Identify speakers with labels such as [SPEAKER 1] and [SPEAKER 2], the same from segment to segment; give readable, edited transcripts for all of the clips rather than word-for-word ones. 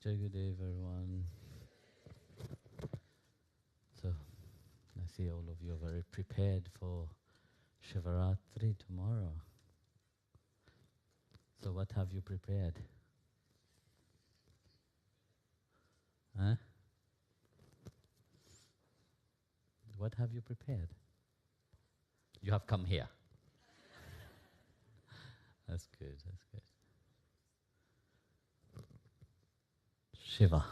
[SPEAKER 1] Jai Gurudev, everyone. So, I see all of you are very prepared for Shivaratri tomorrow. So what have you prepared? Huh? What have you prepared? You have come here. That's good, that's good. Shiva.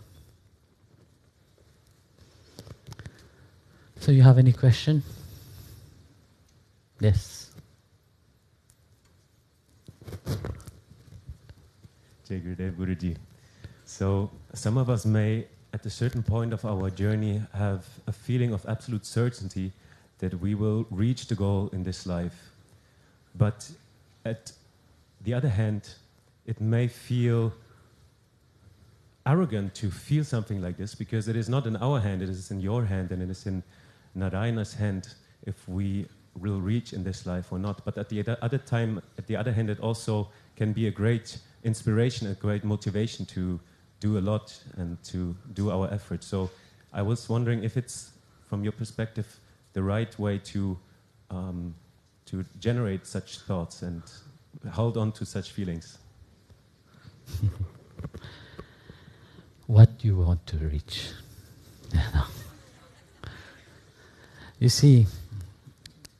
[SPEAKER 1] So you have any question? Yes.
[SPEAKER 2] Jai Gurudev Guruji. So some of us may, at a certain point of our journey, have a feeling of absolute certainty that we will reach the goal in this life. But at the other hand, it may feel arrogant to feel something like this, because it is not in our hand, it is in your hand, and it is in Narayana's hand if we will reach in this life or not. But at the other hand, it also can be a great inspiration, a great motivation to do a lot and to do our efforts. So I was wondering if it's, from your perspective, the right way to generate such thoughts and hold on to such feelings.
[SPEAKER 1] What do you want to reach? You see,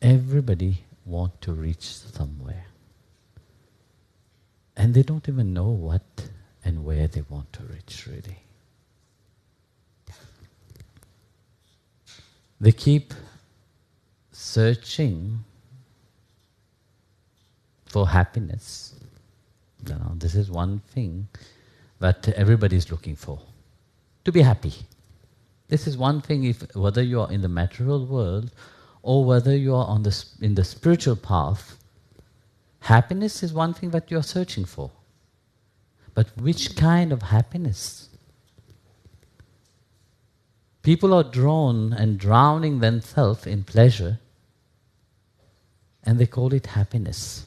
[SPEAKER 1] everybody wants to reach somewhere. And they don't even know what and where they want to reach, really. They keep searching for happiness. You know, this is one thing that everybody is looking for, to be happy. This is one thing, whether you are in the material world or whether you are in the spiritual path, happiness is one thing that you are searching for. But which kind of happiness? People are drawn and drowning themselves in pleasure, and they call it happiness.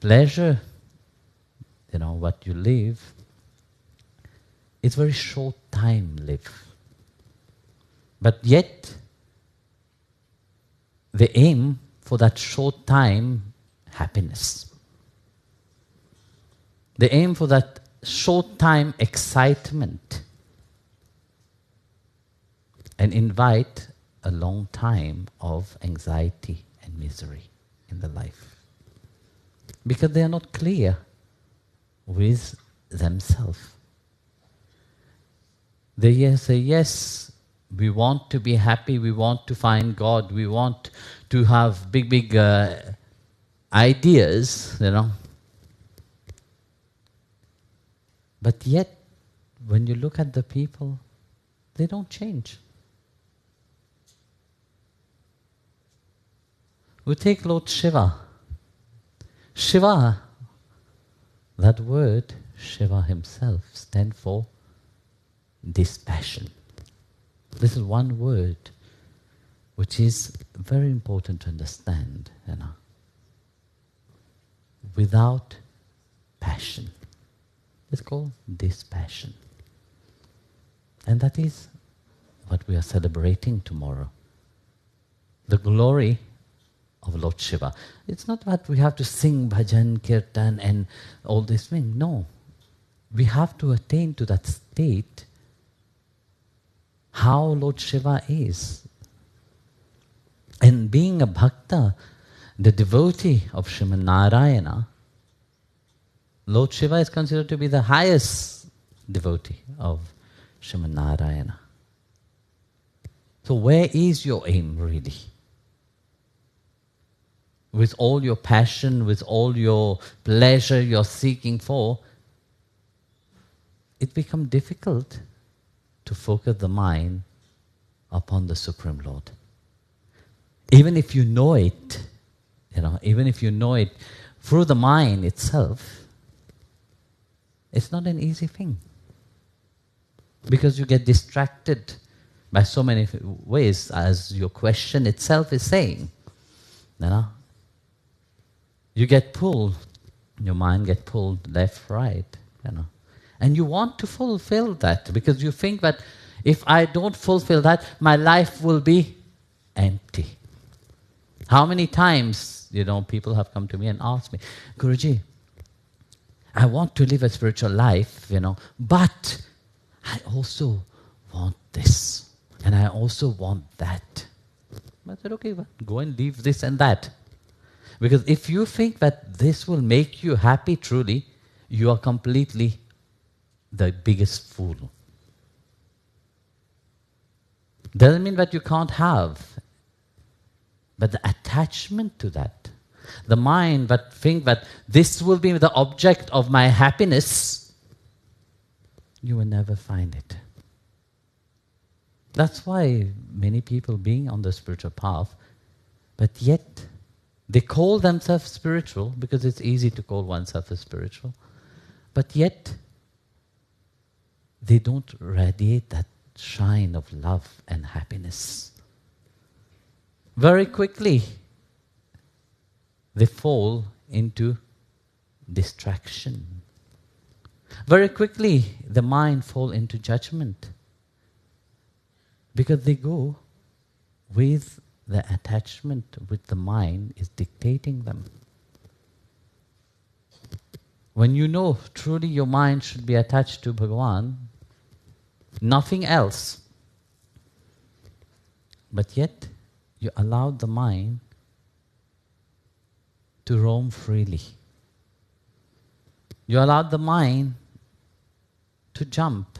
[SPEAKER 1] Pleasure, you know, what you live, it's very short time live. But yet, they aim for that short time happiness. They aim for that short time excitement and invite a long time of anxiety and misery in the life. Because they are not clear with themselves. They say, yes, we want to be happy, we want to find God, we want to have big ideas, you know. But yet, when you look at the people, they don't change. We take Lord Shiva. Shiva, that word, Shiva himself, stands for dispassion. This is one word which is very important to understand, you know. Without passion. It's called dispassion. And that is what we are celebrating tomorrow. The glory of Lord Shiva. It's not that we have to sing bhajan, kirtan and all this thing. No. We have to attain to that state how Lord Shiva is. And being a bhakta, the devotee of Srimad Narayana, Lord Shiva is considered to be the highest devotee of Srimad Narayana. So where is your aim really? With all your passion, with all your pleasure you're seeking for, it becomes difficult to focus the mind upon the Supreme Lord. Even if you know it, you know, even if you know it through the mind itself, it's not an easy thing. Because you get distracted by so many ways, as your question itself is saying. You know? You get pulled Your mind gets pulled left, right, you know. And you want to fulfill that because you think that if I don't fulfill that, my life will be empty. How many times, you know, people have come to me and asked me, Guruji, I want to live a spiritual life, you know, but I also want this and I also want that. I said, okay, well, go and leave this and that. Because if you think that this will make you happy truly, you are completely the biggest fool. Doesn't mean that you can't have, but the attachment to that, the mind that think that this will be the object of my happiness, you will never find it. That's why many people being on the spiritual path, but yet they call themselves spiritual because it's easy to call oneself as spiritual, but yet they don't radiate that shine of love and happiness. Very quickly, they fall into distraction. Very quickly, the mind falls into judgment because they go with the attachment with the mind is dictating them. When you know truly your mind should be attached to Bhagavan, nothing else, but yet you allow the mind to roam freely. You allow the mind to jump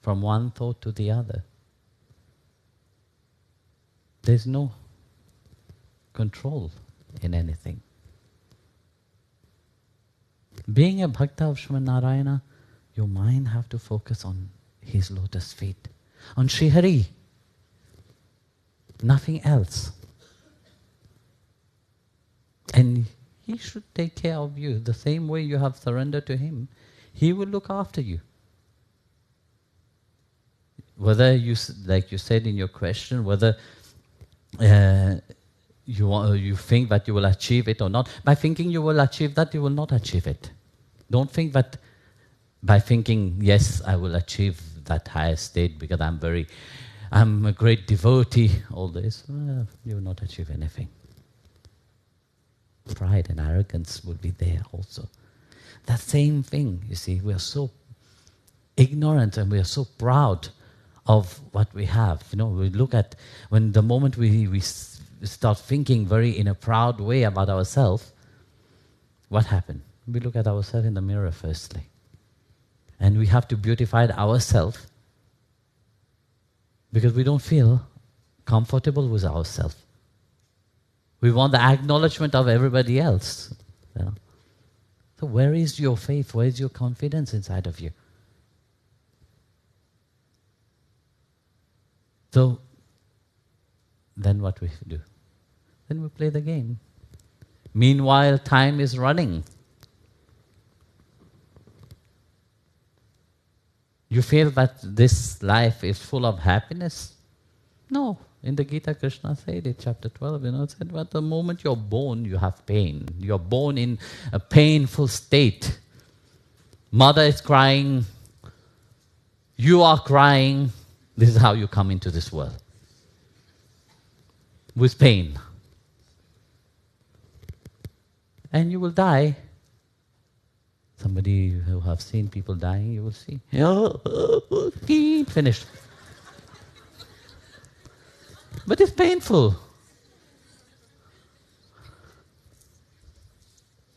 [SPEAKER 1] from one thought to the other. There's no control in anything. Being a Bhakta of Srimad Narayana, your mind have to focus on his lotus feet, on Sri Hari, nothing else. And he should take care of you the same way you have surrendered to him. He will look after you. Whether you, like you said in your question, whether you think that you will achieve it or not. By thinking you will achieve that, you will not achieve it. Don't think that by thinking, yes, I will achieve that higher state because I'm a great devotee, all this, you will not achieve anything. Pride and arrogance will be there also. That same thing, you see, we are so ignorant and we are so proud of what we have. You know, we look at, when the moment we start thinking very in a proud way about ourselves, what happened? We look at ourselves in the mirror firstly. And we have to beautify ourselves because we don't feel comfortable with ourselves. We want the acknowledgement of everybody else. You know? So where is your faith? Where is your confidence inside of you? So then what we do? Then we play the game. Meanwhile, time is running. You feel that this life is full of happiness? No. In the Gita, Krishna said it, chapter 12, it said, but the moment you're born, you have pain. You're born in a painful state. Mother is crying. You are crying. This is how you come into this world. With pain. And you will die. Somebody who have seen people dying, you will see. Finished. But it's painful.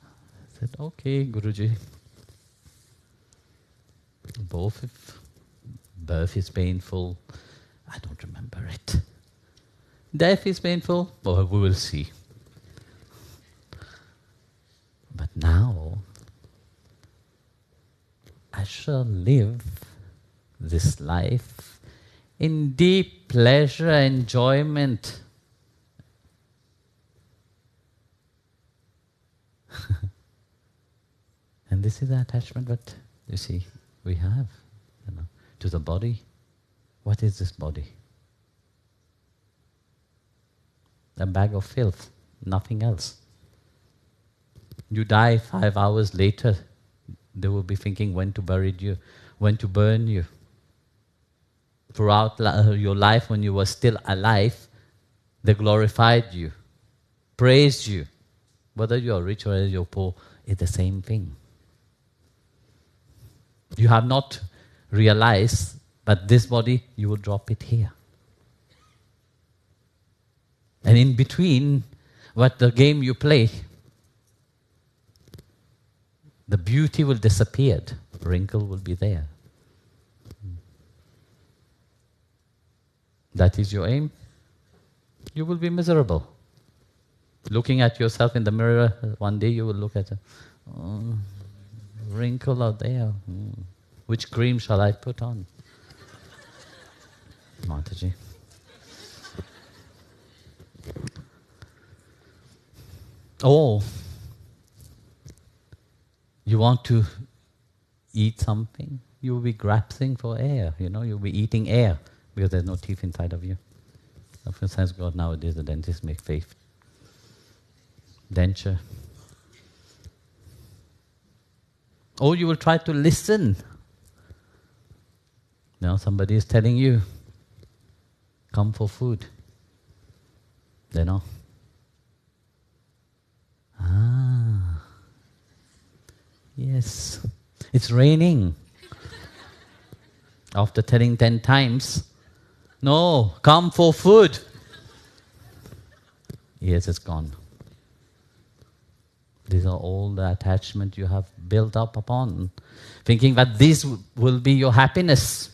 [SPEAKER 1] I said, okay, Guruji. Both if birth is painful, I don't remember it. Death is painful, well, we will see. But now, I shall live this life in deep pleasure, enjoyment. And this is the attachment that, you see, we have, to the body. What is this body? A bag of filth, nothing else. You die 5 hours later, they will be thinking when to bury you, when to burn you. Throughout your life, when you were still alive, they glorified you, praised you. Whether you're rich or you're poor, it's the same thing. You have not realized, but this body, you will drop it here. And in between, what the game you play, the beauty will disappear, wrinkle will be there. That is your aim, you will be miserable. Looking at yourself in the mirror, one day you will look at a wrinkle out there. Which cream shall I put on? Mataji. Oh, you want to eat something? You will be grasping for air, you'll be eating air because there's no teeth inside of you. Of course, thanks God nowadays the dentists make fake denture. Or you will try to listen. Somebody is telling you, come for food. Yes, it's raining. After telling 10 times, no, come for food. Yes, it's gone. These are all the attachment you have built up upon, thinking that this will be your happiness.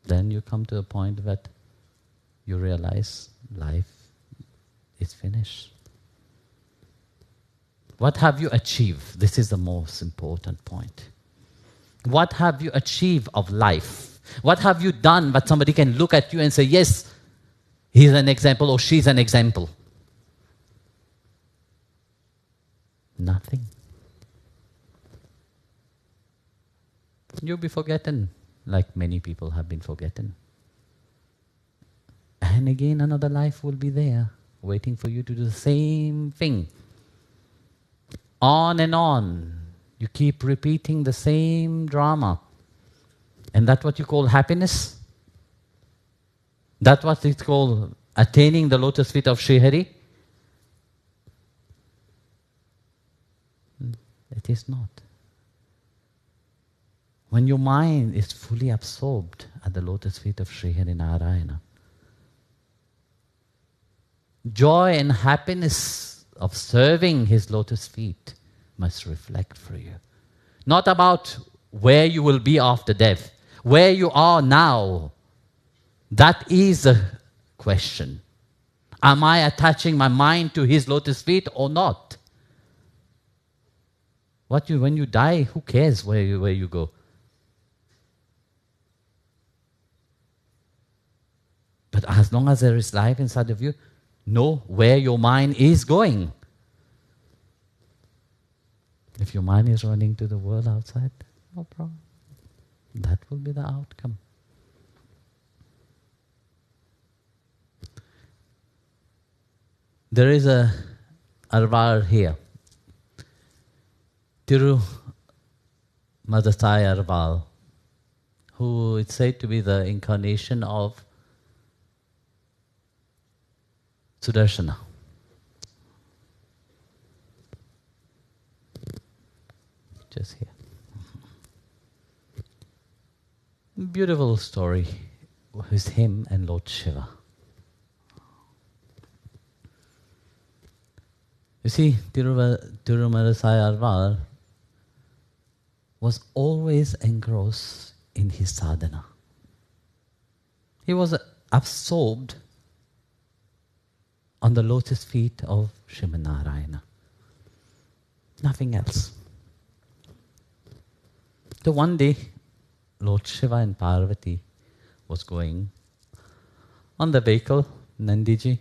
[SPEAKER 1] Then you come to a point that you realize life is finished. What have you achieved? This is the most important point. What have you achieved of life? What have you done that somebody can look at you and say, yes, he's an example or she's an example? Nothing. You'll be forgotten, like many people have been forgotten. And again, another life will be there, waiting for you to do the same thing. On and on. You keep repeating the same drama. And that's what you call happiness? That's what it's called attaining the lotus feet of Sri Hari? It is not. When your mind is fully absorbed at the lotus feet of Sri Hari Narayana, joy and happiness of serving his lotus feet must reflect for you. Not about where you will be after death, where you are now. That is the question. Am I attaching my mind to his lotus feet or not? When you die, who cares where you go? But as long as there is life inside of you, know where your mind is going. If your mind is running to the world outside, no problem. That will be the outcome. There is a Alvar here. Thirumalisai Alvar, who is said to be the incarnation of Sudarshana. Just here. Beautiful story with him and Lord Shiva. You see, Thirumalisai Alvar was always engrossed in his sadhana. He was absorbed on the lotus feet of Srimad Narayana. Nothing else. So one day, Lord Shiva and Parvati was going on the vehicle, Nandiji.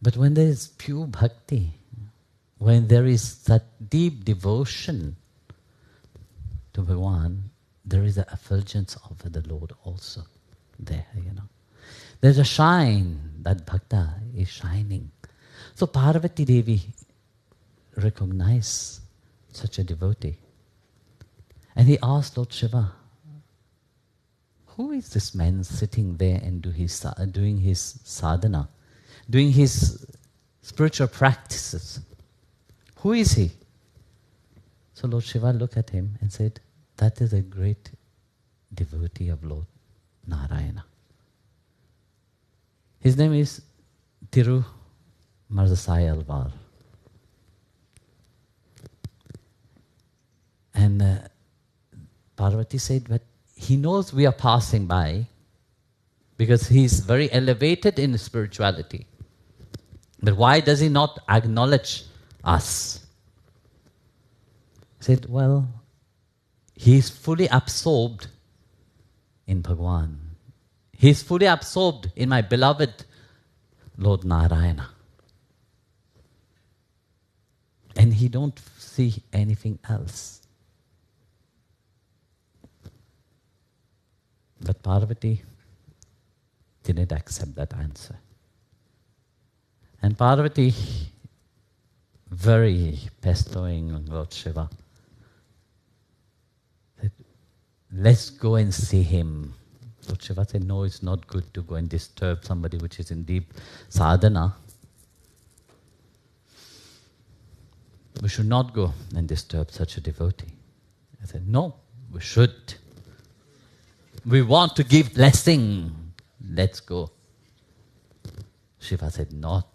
[SPEAKER 1] But when there is pure bhakti, when there is that deep devotion to Bhagavan, there is an effulgence of the Lord also there, There's a shine, that bhakta is shining. So Parvati Devi recognized such a devotee. And he asked Lord Shiva, who is this man sitting there and doing his sadhana, doing his spiritual practices? Who is he? So Lord Shiva looked at him and said, that is a great devotee of Lord Narayana. His name is Thirumalisai Alvar. And Parvati said, but he knows we are passing by because he's very elevated in spirituality. But why does he not acknowledge us? He said, well, he's fully absorbed in Bhagwan. He's fully absorbed in my beloved Lord Narayana. And he don't see anything else. But Parvati didn't accept that answer. And Parvati, very pestering on Lord Shiva, said, let's go and see him. Lord Shiva said, no, it's not good to go and disturb somebody which is in deep sadhana. We should not go and disturb such a devotee. I said, no, we should. We want to give blessing. Let's go. Shiva said, not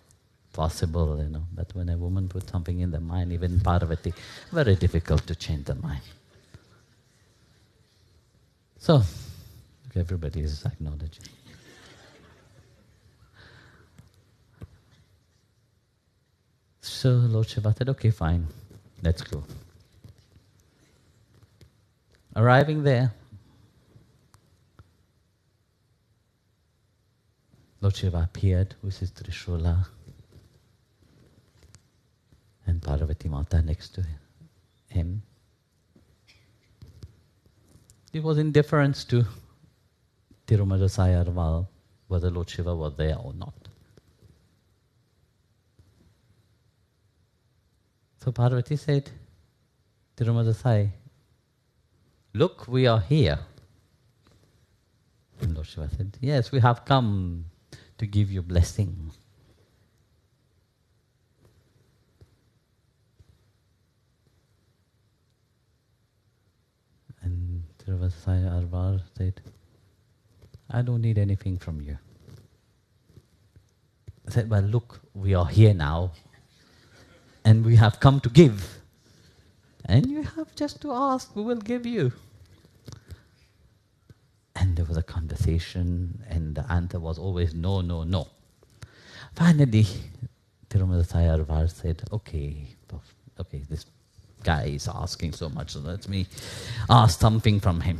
[SPEAKER 1] possible, But when a woman puts something in the mind, even Parvati, very difficult to change the mind. So, everybody is acknowledging. So Lord Shiva said, okay, fine, let's go. Arriving there, Lord Shiva appeared with his Trishula and Parvati Mata next to him. It was in deference to Thirumalisai Alvar, whether Lord Shiva was there or not. So Parvati said, Thirumalisai, look, we are here. And Lord Shiva said, yes, we have come to give you blessing. And Thirumalisai Alvar said, I don't need anything from you. I said, well, look, we are here now, and we have come to give. And you have just to ask, we will give you. And there was a conversation, and the answer was always no, no, no. Finally, Thirumalisai Alvar said, okay, this guy is asking so much, so let me ask something from him.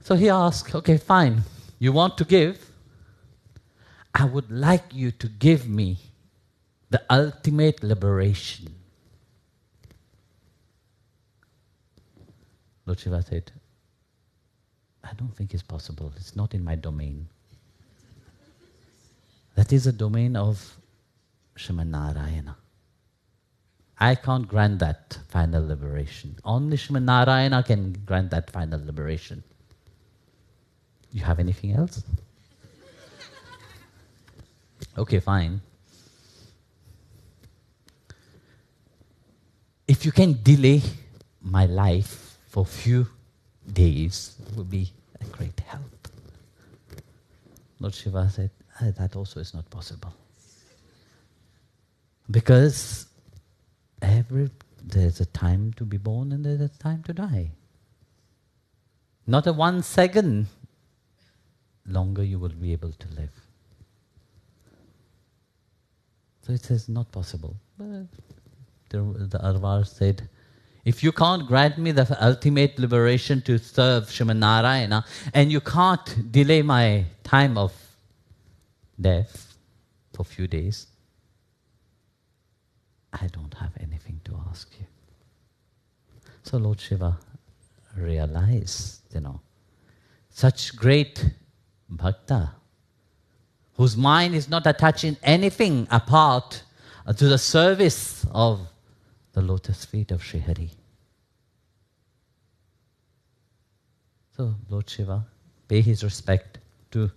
[SPEAKER 1] So he asked, okay, fine, you want to give? I would like you to give me the ultimate liberation. Lord Shiva said, I don't think it's possible. It's not in my domain. That is a domain of Srimad Narayana. I can't grant that final liberation. Only Srimad Narayana can grant that final liberation. You have anything else? Okay, fine. If you can delay my life for a few days, it would be a great help. Lord Shiva said, that also is not possible. Because there's a time to be born and there's a time to die. Not a 1 second longer you will be able to live. So it says not possible. But the Alvar said, if you can't grant me the ultimate liberation to serve Srimad Narayana, and you can't delay my time of death for a few days, I don't have anything to ask you. So Lord Shiva realized, such great bhakta, whose mind is not attached in anything apart to the service of the lotus feet of Sri Hari. So Lord Shiva pay his respect to...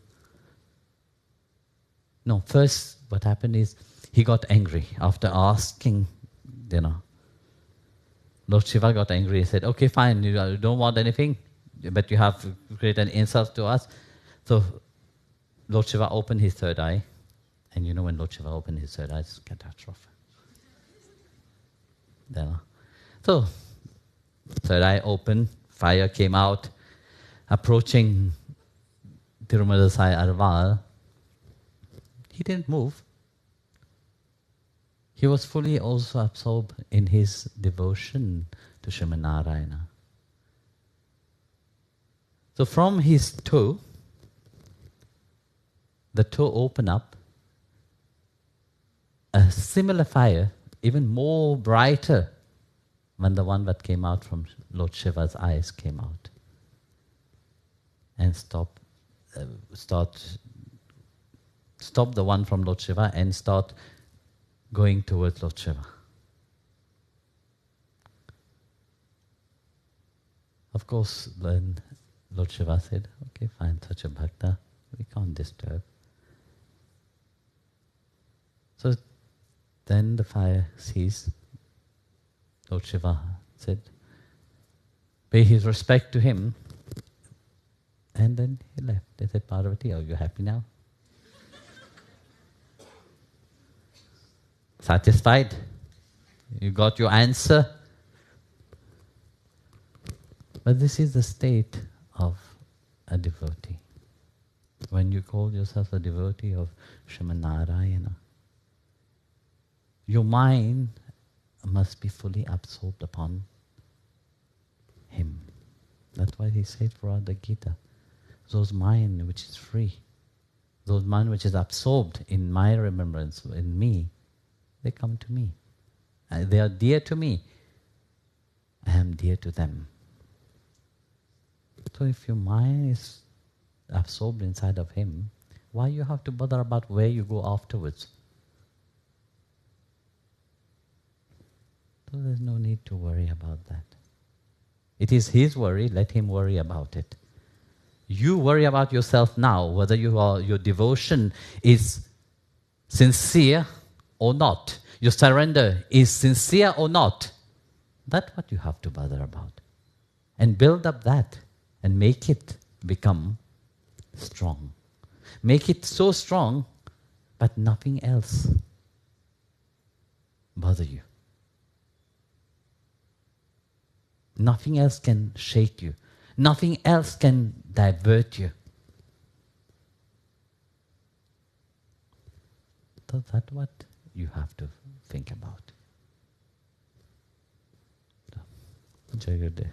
[SPEAKER 1] No, first what happened is he got angry after asking, Lord Shiva got angry. He said, okay, fine, you don't want anything, but you have created an insult to us. So Lord Shiva opened his third eye. And you know when Lord Shiva opened his third eye, it's catastrophe. So, third eye opened, fire came out, approaching Thirumalisai Alvar. He didn't move. He was fully also absorbed in his devotion to Srimad Narayana. So from his toe, the toe opened up, a similar fire, even more brighter than the one that came out from Lord Shiva's eyes came out. And stop the one from Lord Shiva and start going towards Lord Shiva. Of course, then Lord Shiva said, okay, fine, such a bhakta, we can't disturb. So then the fire ceased. Lord Shiva said, pay his respect to him. And then he left. They said, Parvati, are you happy now? Satisfied? You got your answer? But this is the state of a devotee. When you call yourself a devotee of Srimad Narayana, your mind must be fully absorbed upon him. That's why he said throughout the Gita, those mind which is free, those mind which is absorbed in my remembrance, in me, they come to me. They are dear to me. I am dear to them. So if your mind is absorbed inside of him, why you have to bother about where you go afterwards? So there's no need to worry about that. It is his worry, let him worry about it. You worry about yourself now, whether your devotion is sincere or not. Your surrender is sincere or not. That's what you have to bother about. And build up that and make it become strong. Make it so strong, but nothing else bother you. Nothing else can shake you. Nothing else can divert you. So that's what you have to think about. So, enjoy your day.